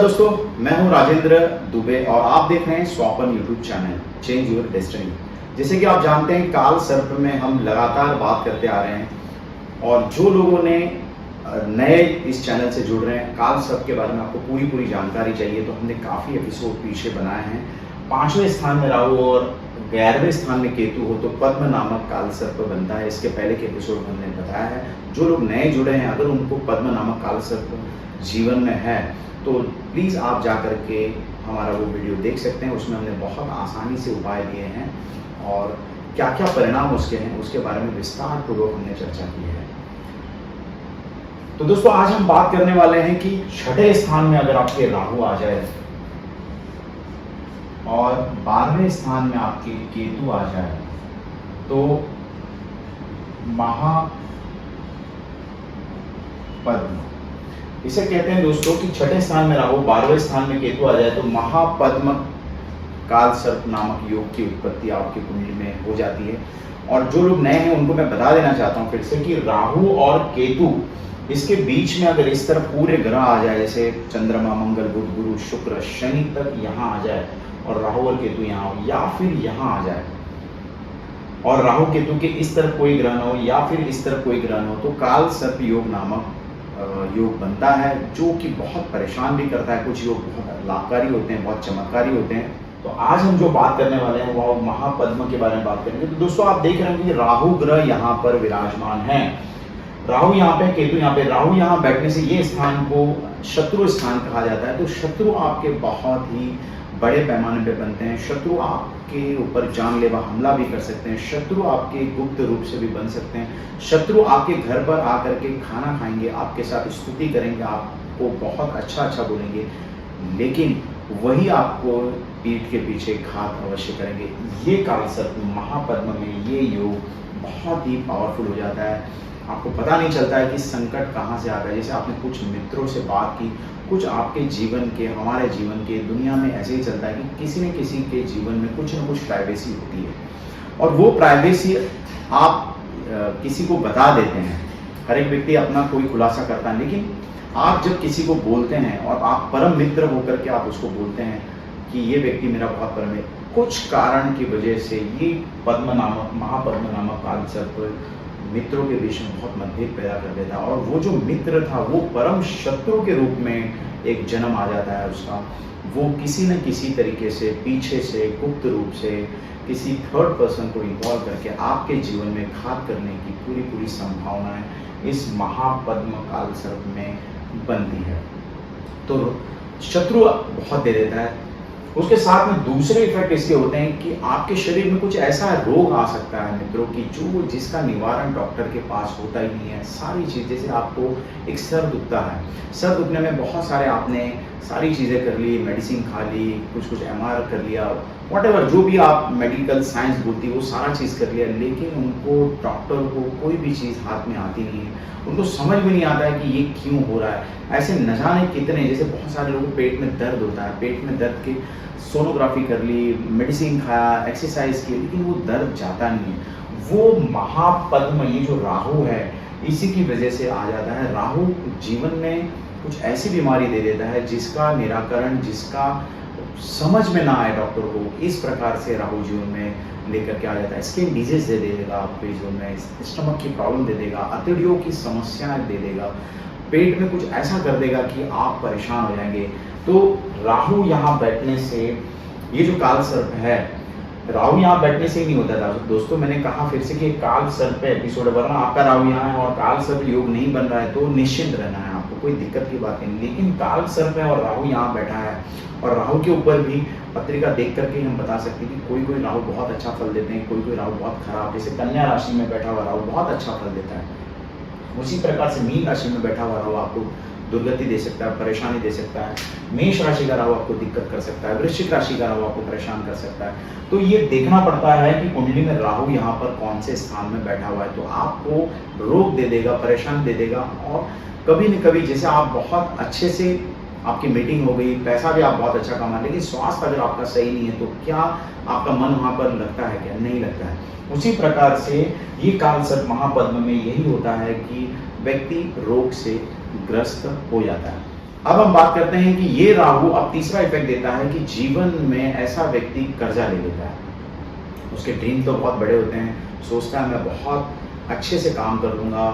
नमस्कार दोस्तों, मैं हूं राजेंद्र दुबे और आप देख रहे हैं Swapan YouTube channel change your destiny. जैसे कि आप जानते हैं, काल सर्प में हम लगातार बात करते आ रहे हैं और जो लोगों ने नए इस चैनल से जुड़ रहे हैं, काल सर्प के बारे में आपको पूरी जानकारी चाहिए तो हमने काफ़ी एपिसोड पीछे बनाए हैं। 5वें स्थान में राहु और 11वें स्थान में केतु हो तो पद्म नामक काल सर्प बनता है। इसके पहले के एपिसोड में हमने बताया है। जो लोग नए जुड़े हैं, अगर उनको पद्म नामक काल सर्प जीवन में है तो प्लीज़ आप जा कर के हमारा वो वीडियो देख सकते हैं। उसमें हमने बहुत आसानी से उपाय दिए हैं और क्या क्या परिणाम उसके हैं उसके बारे में विस्तार पूर्वक हमने चर्चा की है। तो दोस्तों, आज हम बात करने वाले हैं कि 6ठे स्थान में अगर आपके राहु आ जाए और 12वें स्थान में आपके केतु आ जाए तो महापद्म, इसे कहते हैं दोस्तों कि 6ठे स्थान में राहु 12वें स्थान में केतु आ जाए तो महापद्म काल सर्प नामक योग की उत्पत्ति आपकी कुंडली में हो जाती है। और जो लोग नए हैं उनको मैं बता देना चाहता हूं फिर से कि राहु और केतु इसके बीच में अगर इस तरफ पूरे ग्रह आ जाए, जैसे चंद्रमा, मंगल, बुध, गुरु, शुक्र, शनि तक यहाँ आ जाए और राहु और केतु यहाँ हो, या फिर यहाँ आ जाए और राहु केतु के इस तरफ कोई ग्रह न हो या फिर इस तरफ कोई ग्रह न हो, तो काल सर्प योग नामक योग बनता है, जो कि बहुत परेशान भी करता है। कुछ योग बहुत लाभकारी होते हैं, बहुत चमत्कारी होते हैं। तो आज हम जो बात करने वाले हैं वो महापद्म के बारे में बात करेंगे। तो दोस्तों, आप देख रहे हैं कि राहु ग्रह यहाँ पर विराजमान है। राहु यहाँ पे, केतु यहाँ पे। राहु यहाँ बैठने से ये स्थान को शत्रु स्थान कहा जाता है। तो शत्रु आपके बहुत ही बड़े पैमाने पे बनते हैं। शत्रु आपके ऊपर जानलेवा हमला भी कर सकते हैं। शत्रु आपके गुप्त रूप से भी बन सकते हैं। शत्रु आपके घर पर आकर के खाना खाएंगे, आपके साथ स्तुति करेंगे, आपको बहुत अच्छा बोलेंगे, लेकिन वही आपको पीठ के पीछे घात अवश्य करेंगे। ये काल सर्प महापद्म में ये योग बहुत ही पावरफुल हो जाता है। आपको पता नहीं चलता है कि संकट कहाँ से आ गया। जैसे आपने कुछ मित्रों से बात की, कुछ आपके जीवन के, हमारे जीवन के, दुनिया में ऐसे ही चलता है कि किसी न किसी के जीवन में कुछ न कुछ प्राइवेसी होती है और वो प्राइवेसी आप किसी को बता देते हैं। हर एक व्यक्ति अपना कोई खुलासा करता है, लेकिन आप जब किसी को बोलते हैं और आप परम मित्र होकर के आप उसको बोलते हैं कि ये व्यक्ति मेरा बहुत परम है, कुछ कारण की वजह से ये पद्म नामक, महापद्म नामक काल सर्प मित्रों के बीच में बहुत मतभेद पैदा कर देता है और वो जो मित्र था वो परम शत्रु के रूप में एक जन्म आ जाता है उसका। वो किसी न किसी तरीके से पीछे से, गुप्त रूप से किसी थर्ड पर्सन को इन्वॉल्व करके आपके जीवन में घात करने की पूरी संभावनाएं इस महापद्म काल सर्प में बनती है। तो शत्रु बहुत दे देता है। उसके साथ में दूसरे इफेक्ट इसके होते हैं कि आपके शरीर में कुछ ऐसा रोग आ सकता है मित्रों की जिसका निवारण डॉक्टर के पास होता ही नहीं है। सारी चीज़, जैसे आपको एक सर दुखता है, सर दुखने में बहुत सारे आपने सारी चीज़ें कर ली, मेडिसिन खा ली, कुछ MR कर लिया, व्हाटएवर जो भी आप मेडिकल साइंस बोलती है वो सारा चीज़ कर लिया, लेकिन उनको डॉक्टर को कोई भी चीज़ हाथ में आती नहीं है। उनको समझ में नहीं आता है कि ये क्यों हो रहा है। ऐसे न जाने कितने, जैसे बहुत सारे लोगों को पेट में दर्द होता है, पेट में दर्द की सोनोग्राफी कर ली, मेडिसिन खाया, एक्सरसाइज की, लेकिन वो दर्द जाता नहीं है। वो महापद्म, ये जो राहु है, इसी की वजह से आ जाता है। राहु जीवन में कुछ ऐसी बीमारी दे देता है जिसका निराकरण, जिसका समझ में ना आए डॉक्टर को, इस प्रकार से राहु जीवन में लेकर के आ जाता है। स्किन डिजीज दे देगा आपके जीवन में, स्टमक की प्रॉब्लम दे देगा, अतड़ियों की समस्याएं दे देगा, पेट में कुछ ऐसा कर देगा कि आप परेशान हो जाएंगे। तो राहु यहाँ बैठने से, ये जो काल सर्प है, राहु यहाँ बैठने से ही नहीं होता था दोस्तों। मैंने कहा फिर से कि काल सर्प एपिसोड, वरना आपका राहु यहाँ है और काल सर्प योग नहीं बन रहा है तो निश्चिंत रहना है, आपको कोई दिक्कत की बात नहीं। लेकिन काल सर्प है और राहु यहाँ बैठा है और राहु के ऊपर भी पत्रिका देख करके हम बता सकते हैं कि कोई राहु बहुत अच्छा फल देते हैं, कोई राहु बहुत खराब। जैसे कन्या राशि में बैठा हुआ राहु बहुत अच्छा फल देता है, उसी प्रकार से मीन राशि में बैठा हुआ राहु आपको दुर्गति दे सकता है, परेशानी दे सकता है। मेष राशि का राहु आपको दिक्कत कर सकता है, वृश्चिक राशि का राहु आपको परेशान कर सकता है। तो ये देखना पड़ता है कि कुंडली में राहु यहाँ पर कौन से स्थान में बैठा हुआ है, तो आपको रोग दे देगा, परेशान दे देगा। और कभी न कभी, जैसे आप बहुत अच्छे से, आपकी मीटिंग हो गई, पैसा भी आप बहुत अच्छा कमा, लेकिन स्वास्थ्य अगर आपका सही नहीं है तो क्या आपका मन वहाँ पर लगता है? क्या नहीं लगता है। उसी प्रकार से ये काल सर्प महापद्म में यही होता है कि व्यक्ति रोग से ग्रस्त हो जाता है। अब हम बात करते हैं कि ये राहु अब तीसरा इफेक्ट देता है कि जीवन में ऐसा व्यक्ति कर्जा ले लेता है। उसके ड्रीम तो बहुत बड़े होते हैं, सोचता है मैं बहुत अच्छे से काम कर लूँगा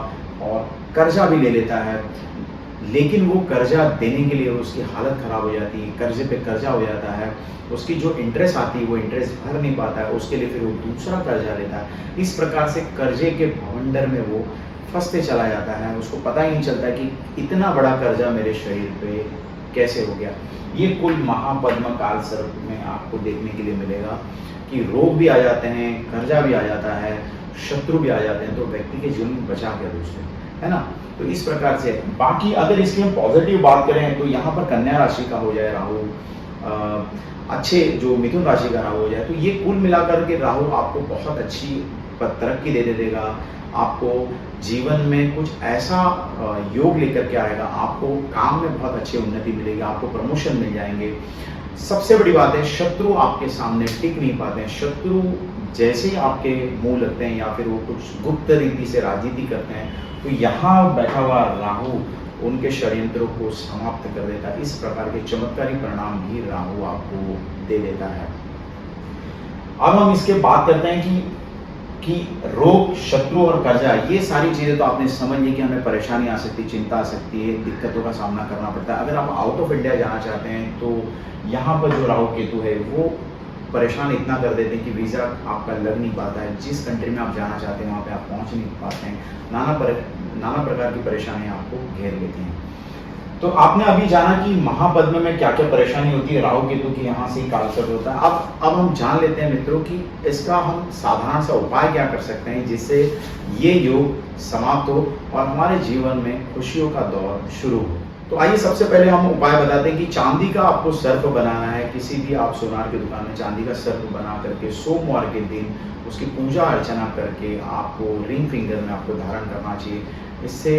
और कर्जा भी ले लेता है, लेकिन वो कर्जा देने के लिए उसकी हालत ख़राब हो जाती है, कर्जे पे कर्जा हो जाता है, उसकी जो इंटरेस्ट आती है वो इंटरेस्ट भर नहीं पाता है, उसके लिए फिर वो दूसरा कर्जा लेता है। इस प्रकार से कर्जे के भवंडर में वो फंसते चला जाता है, उसको पता ही नहीं चलता कि इतना बड़ा कर्जा मेरे शरीर पे कैसे हो गया। ये कुल महापद्म काल सर्प में आपको देखने के लिए मिलेगा कि रोग भी आ जाते हैं, कर्जा भी आ जाता है, शत्रु भी आ जाते हैं, तो व्यक्ति के जीवन में बचा क्या दोस्तों, है ना। तो इस प्रकार से बाकी अगर इसकी हम पॉजिटिव बात करें तो यहाँ पर कन्या राशि का हो जाए राहु, अच्छे जो मिथुन राशि का राहु हो जाए, तो ये कुल मिलाकर के राहु आपको बहुत अच्छी तरक्की दे देगा, आपको जीवन में कुछ ऐसा योग लेकर के आएगा, आपको काम में बहुत अच्छी उन्नति मिलेगी, आपको प्रमोशन मिल जाएंगे। सबसे बड़ी बात है शत्रु आपके सामने टिक नहीं पाते हैं, शत्रु जैसे ही आपके मुंह लगते हैं या फिर वो कुछ गुप्त रीति से राजनीति करते हैं, तो यहाँ बैठा हुआ राहु उनके षड्यंत्रों को समाप्त कर देता है। इस प्रकार के चमत्कारी परिणाम भी राहु आपको दे देता है। अब हम इसके बात करते हैं कि रोग, शत्रु और कर्जा, ये सारी चीजें तो आपने समझ ली कि हमें परेशानी आ सकती है, चिंता आ सकती है, दिक्कतों का सामना करना पड़ता है। अगर आप आउट ऑफ इंडिया जाना चाहते हैं तो यहाँ पर जो राहु केतु है वो परेशान इतना कर देते हैं कि वीज़ा आपका लग नहीं पाता है, जिस कंट्री में आप जाना चाहते हैं वहाँ पे आप पहुँच नहीं पाते हैं, नाना प्रकार की परेशानियाँ आपको घेर लेती हैं। तो आपने अभी जाना कि महापद्म में क्या क्या परेशानी होती है, राहु केतु की यहाँ से कालसर्प होता है। अब हम जान लेते हैं मित्रों कि इसका हम साधारण सा उपाय क्या कर सकते हैं जिससे ये योग समाप्त हो और हमारे जीवन में खुशियों का दौर शुरू हो। तो आइए सबसे पहले हम उपाय बताते हैं कि चांदी का आपको सर्प बनाना है। किसी भी आप सोनार की दुकान में चांदी का सर्प बना करके सोमवार के दिन उसकी पूजा अर्चना करके आपको रिंग फिंगर में आपको धारण करना चाहिए। इससे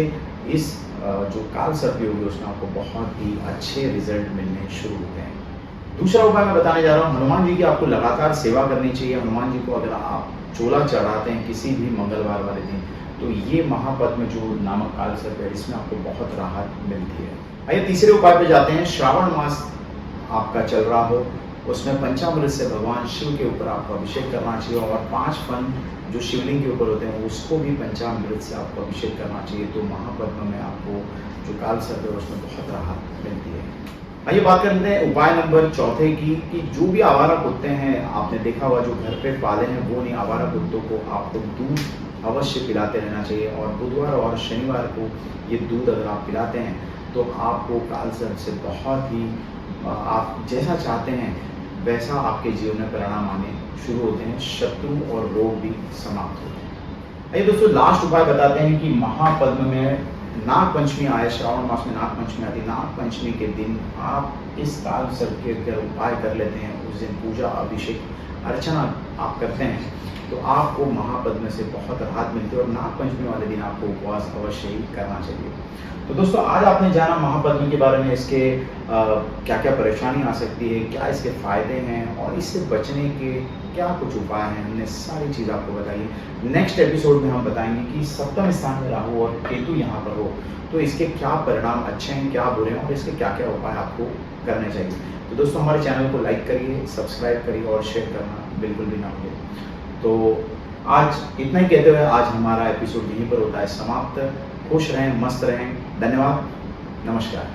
इस जो काल सर्प योग है उसमें आपको बहुत ही अच्छे रिजल्ट मिलने शुरू होते हैं। दूसरा उपाय मैं बताने जा रहा हूँ, हनुमान जी की आपको लगातार सेवा करनी चाहिए। हनुमान जी को अगर आप चोला चढ़ाते हैं किसी भी मंगलवार वाले दिन, तो ये महापद्म जो नामक काल सर्प है इसमें आपको बहुत राहत मिलती है। आइए तीसरे उपाय पे जाते हैं। श्रावण मास आपका चल रहा हो, उसमें पंचामृत से भगवान शिव के ऊपर आपको अभिषेक करना चाहिए और 5 फन जो शिवलिंग के ऊपर होते हैं उसको भी पंचामृत से आपको अभिषेक करना चाहिए। तो महापद्म में आपको जो काल सर्प है उसमें बहुत राहत मिलती है। आइए बात करते हैं उपाय नंबर चौथे की कि जो भी आवारा कुत्ते हैं, आपने देखा हुआ जो घर पे पाले हैं वो नहीं, आवारा कुत्तों को आपको दूध अवश्य पिलाते रहना चाहिए और बुधवार और शनिवार को ये दूध अगर आप पिलाते हैं तो आपको काल सर्प से बहुत ही आप जैसा चाहते हैं वैसा आपके जीवन में परिणाम आने शुरू होते हैं, शत्रु और रोग भी समाप्त होते हैं। आइए दोस्तों लास्ट उपाय बताते हैं कि महापद्म में नाग पंचमी आए, श्रावण मास में नाग पंचमी आती है। नाग पंचमी के दिन आप इस काल सर्प के अगर उपाय कर लेते हैं, उस दिन पूजा अभिषेक अर्चना आप करते हैं तो आपको महापद्म से बहुत राहत मिलती है और नाग पंचमी वाले दिन आपको उपवास अवश्य ही करना चाहिए। तो दोस्तों आज आपने जाना महापद्म के बारे में, इसके क्या क्या परेशानी आ सकती है, क्या इसके फायदे हैं और इससे बचने के क्या कुछ उपाय हैं, हमने सारी चीज़ आपको बताई है। नेक्स्ट एपिसोड में हम बताएंगे कि सप्तम स्थान में राहु और केतु यहाँ पर हो तो इसके क्या परिणाम अच्छे हैं, क्या बुरे हैं और इसके क्या क्या उपाय आपको करने चाहिए। तो दोस्तों हमारे चैनल को लाइक करिए, सब्सक्राइब करिए और शेयर करना बिल्कुल भी ना भूलिए। तो आज इतना ही कहते हुए आज हमारा एपिसोड यहीं पर होता है समाप्त। खुश रहें, मस्त रहें, धन्यवाद, नमस्कार।